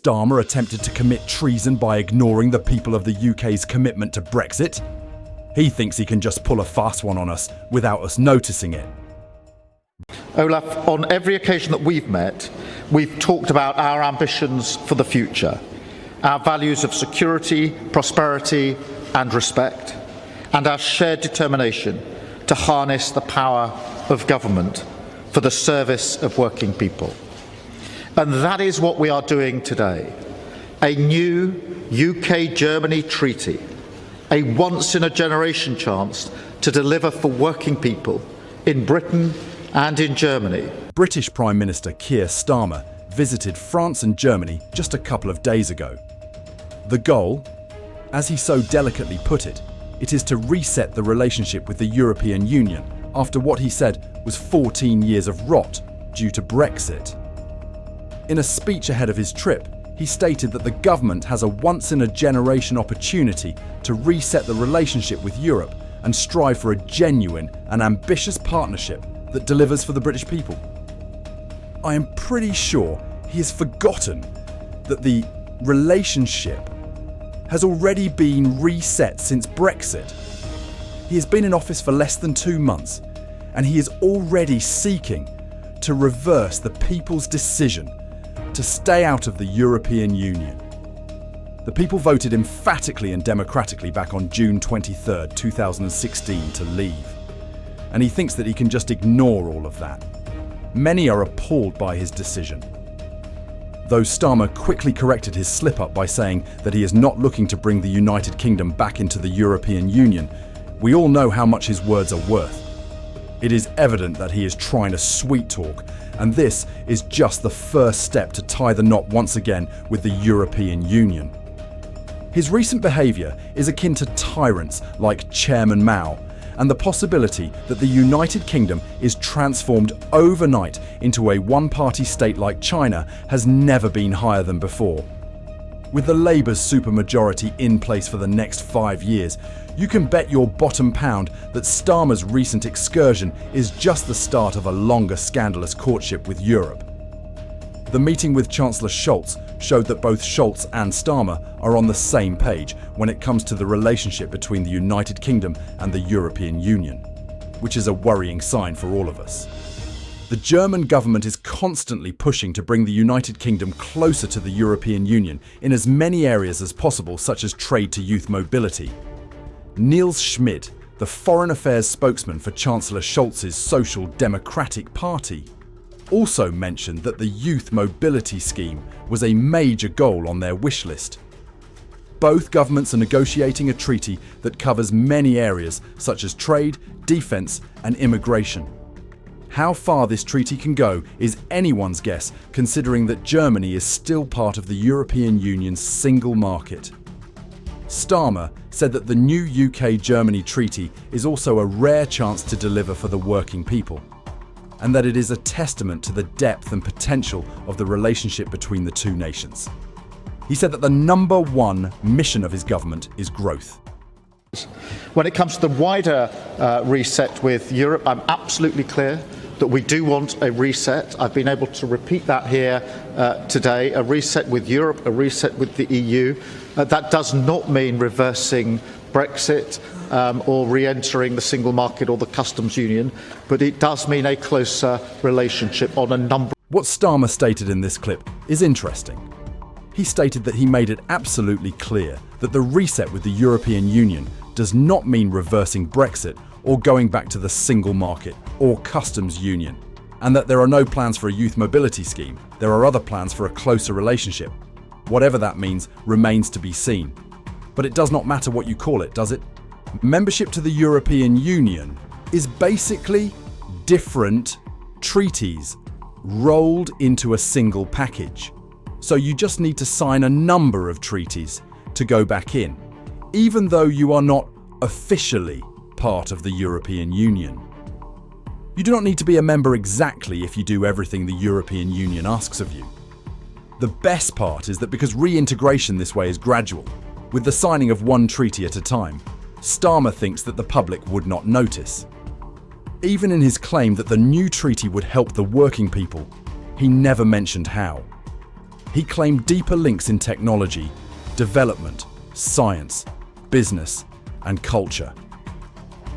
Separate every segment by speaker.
Speaker 1: Starmer attempted to commit treason by ignoring the people of the UK's commitment to Brexit? He thinks he can just pull a fast one on us without us noticing it.
Speaker 2: Olaf, on every occasion that we've met, we've talked about our ambitions for the future, our values of security, prosperity and respect, and our shared determination to harness the power of government for the service of working people. And that is what we are doing today. A new UK-Germany treaty, a once-in-a-generation chance to deliver for working people in Britain and in Germany.
Speaker 1: British Prime Minister Kier Starmer visited France and Germany just a couple of days ago. The goal, as he so delicately put it, it is to reset the relationship with the European Union after what he said was 14 years of rot due to Brexit. In a speech ahead of his trip, he stated that the government has a once-in-a-generation opportunity to reset the relationship with Europe and strive for a genuine and ambitious partnership that delivers for the British people. I am pretty sure he has forgotten that the relationship has already been reset since Brexit. He has been in office for less than 2 months, and he is already seeking to reverse the people's decision to stay out of the European Union. The people voted emphatically and democratically back on June 23, 2016 to leave. And he thinks that he can just ignore all of that. Many are appalled by his decision. Though Starmer quickly corrected his slip-up by saying that he is not looking to bring the United Kingdom back into the European Union, we all know how much his words are worth. It is evident that he is trying to sweet talk, and this is just the first step to tie the knot once again with the European Union. His recent behaviour is akin to tyrants like Chairman Mao, and the possibility that the United Kingdom is transformed overnight into a one-party state like China has never been higher than before. With the Labour's supermajority in place for the next 5 years, you can bet your bottom pound that Starmer's recent excursion is just the start of a longer scandalous courtship with Europe. The meeting with Chancellor Scholz showed that both Scholz and Starmer are on the same page when it comes to the relationship between the United Kingdom and the European Union, which is a worrying sign for all of us. The German government is constantly pushing to bring the United Kingdom closer to the European Union in as many areas as possible, such as trade to youth mobility. Niels Schmidt, the Foreign Affairs spokesman for Chancellor Scholz's Social Democratic Party, also mentioned that the youth mobility scheme was a major goal on their wish list. Both governments are negotiating a treaty that covers many areas such as trade, defence and immigration. How far this treaty can go is anyone's guess, considering that Germany is still part of the European Union's single market. Starmer said that the new UK-Germany treaty is also a rare chance to deliver for the working people, and that it is a testament to the depth and potential of the relationship between the two nations. He said that the number one mission of his government is growth.
Speaker 2: When it comes to the wider reset with Europe, I'm absolutely clear that we do want a reset. I've been able to repeat that here today, a reset with Europe, a reset with the EU. That does not mean reversing Brexit or re-entering the single market or the customs union, but it does mean a closer relationship on a number.
Speaker 1: What Starmer stated in this clip is interesting. He stated that he made it absolutely clear that the reset with the European Union does not mean reversing Brexit or going back to the single market or customs union, and that there are no plans for a youth mobility scheme. There are other plans for a closer relationship. Whatever that means remains to be seen. But it does not matter what you call it, does it? Membership to the European Union is basically different treaties rolled into a single package. So you just need to sign a number of treaties to go back in, even though you are not officially part of the European Union. You do not need to be a member exactly if you do everything the European Union asks of you. The best part is that because reintegration this way is gradual, with the signing of one treaty at a time, Starmer thinks that the public would not notice. Even in his claim that the new treaty would help the working people, he never mentioned how. He claimed deeper links in technology, development, science, business, and culture.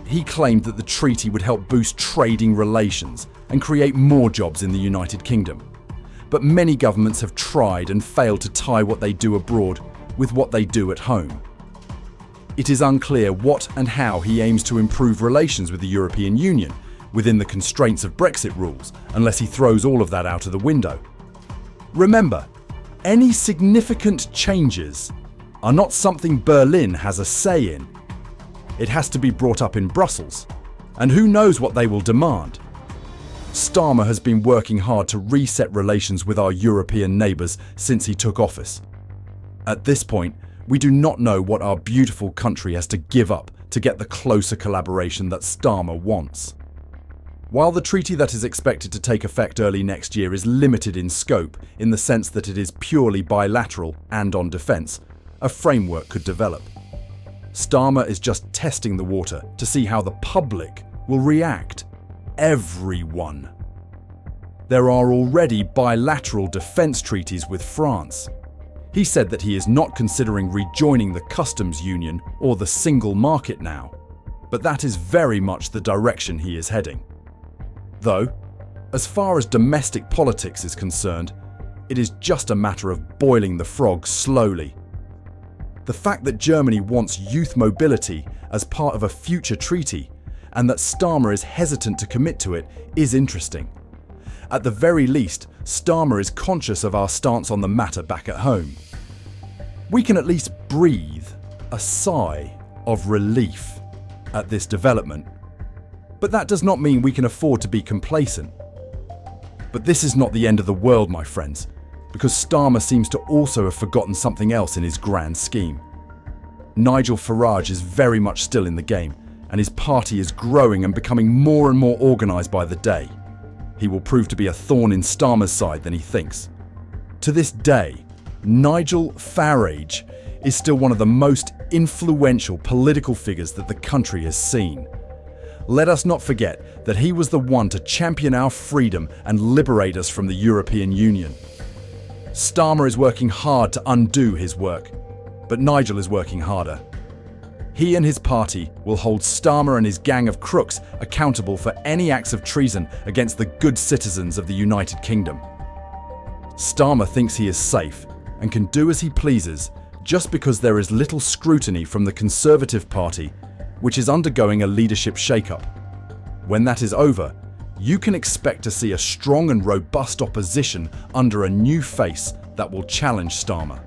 Speaker 1: He claimed that the treaty would help boost trading relations and create more jobs in the United Kingdom. But many governments have tried and failed to tie what they do abroad with what they do at home. It is unclear what and how he aims to improve relations with the European Union within the constraints of Brexit rules, unless he throws all of that out of the window. Remember, any significant changes are not something Berlin has a say in. It has to be brought up in Brussels, and who knows what they will demand. Starmer has been working hard to reset relations with our European neighbours since he took office. At this point, we do not know what our beautiful country has to give up to get the closer collaboration that Starmer wants. While the treaty that is expected to take effect early next year is limited in scope in the sense that it is purely bilateral and on defence, a framework could develop. Starmer is just testing the water to see how the public will react. Everyone. There are already bilateral defence treaties with France. He said that he is not considering rejoining the customs union or the single market now, but that is very much the direction he is heading. Though, as far as domestic politics is concerned, it is just a matter of boiling the frog slowly. The fact that Germany wants youth mobility as part of a future treaty and that Starmer is hesitant to commit to it is interesting. At the very least, Starmer is conscious of our stance on the matter back at home. We can at least breathe a sigh of relief at this development. But that does not mean we can afford to be complacent. But this is not the end of the world, my friends, because Starmer seems to also have forgotten something else in his grand scheme. Nigel Farage is very much still in the game, and his party is growing and becoming more and more organised by the day. He will prove to be a thorn in Starmer's side than he thinks. To this day, Nigel Farage is still one of the most influential political figures that the country has seen. Let us not forget that he was the one to champion our freedom and liberate us from the European Union. Starmer is working hard to undo his work, but Nigel is working harder. He and his party will hold Starmer and his gang of crooks accountable for any acts of treason against the good citizens of the United Kingdom. Starmer thinks he is safe and can do as he pleases just because there is little scrutiny from the Conservative Party, which is undergoing a leadership shake-up. When that is over, you can expect to see a strong and robust opposition under a new face that will challenge Starmer.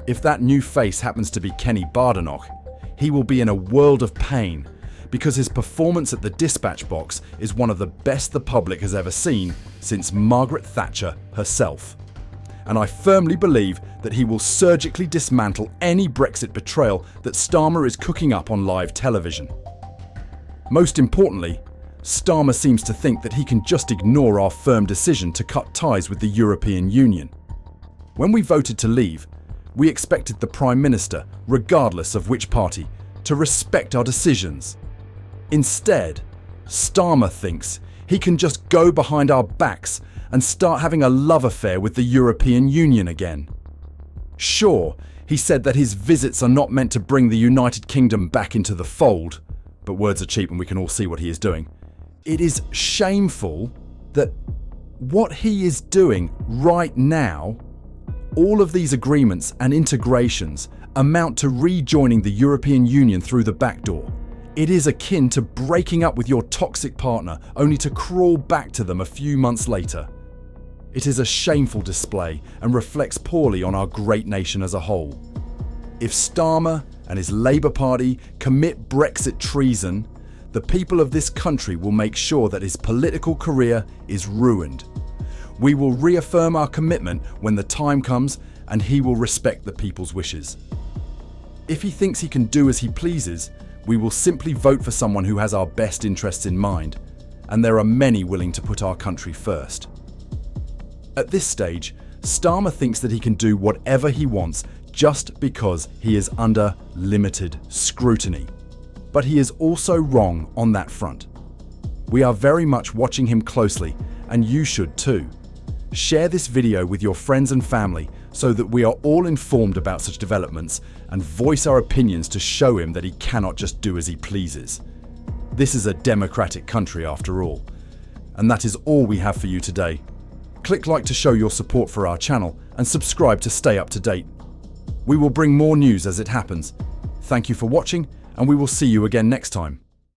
Speaker 1: If that new face happens to be Kenny Badenoch, he will be in a world of pain because his performance at the dispatch box is one of the best the public has ever seen since Margaret Thatcher herself. And I firmly believe that he will surgically dismantle any Brexit betrayal that Starmer is cooking up on live television. Most importantly, Starmer seems to think that he can just ignore our firm decision to cut ties with the European Union. When we voted to leave, we expected the Prime Minister, regardless of which party, to respect our decisions. Instead, Starmer thinks he can just go behind our backs and start having a love affair with the European Union again. Sure, he said that his visits are not meant to bring the United Kingdom back into the fold, but words are cheap and we can all see what he is doing. It is shameful that what he is doing right now, all of these agreements and integrations amount to rejoining the European Union through the back door. It is akin to breaking up with your toxic partner only to crawl back to them a few months later. It is a shameful display and reflects poorly on our great nation as a whole. If Starmer and his Labour Party commit Brexit treason, the people of this country will make sure that his political career is ruined. We will reaffirm our commitment when the time comes, and he will respect the people's wishes. If he thinks he can do as he pleases, we will simply vote for someone who has our best interests in mind, and there are many willing to put our country first. At this stage, Starmer thinks that he can do whatever he wants just because he is under limited scrutiny. But he is also wrong on that front. We are very much watching him closely, and you should too. Share this video with your friends and family so that we are all informed about such developments and voice our opinions to show him that he cannot just do as he pleases. This is a democratic country after all. And that is all we have for you today. Click like to show your support for our channel and subscribe to stay up to date. We will bring more news as it happens. Thank you for watching, and we will see you again next time.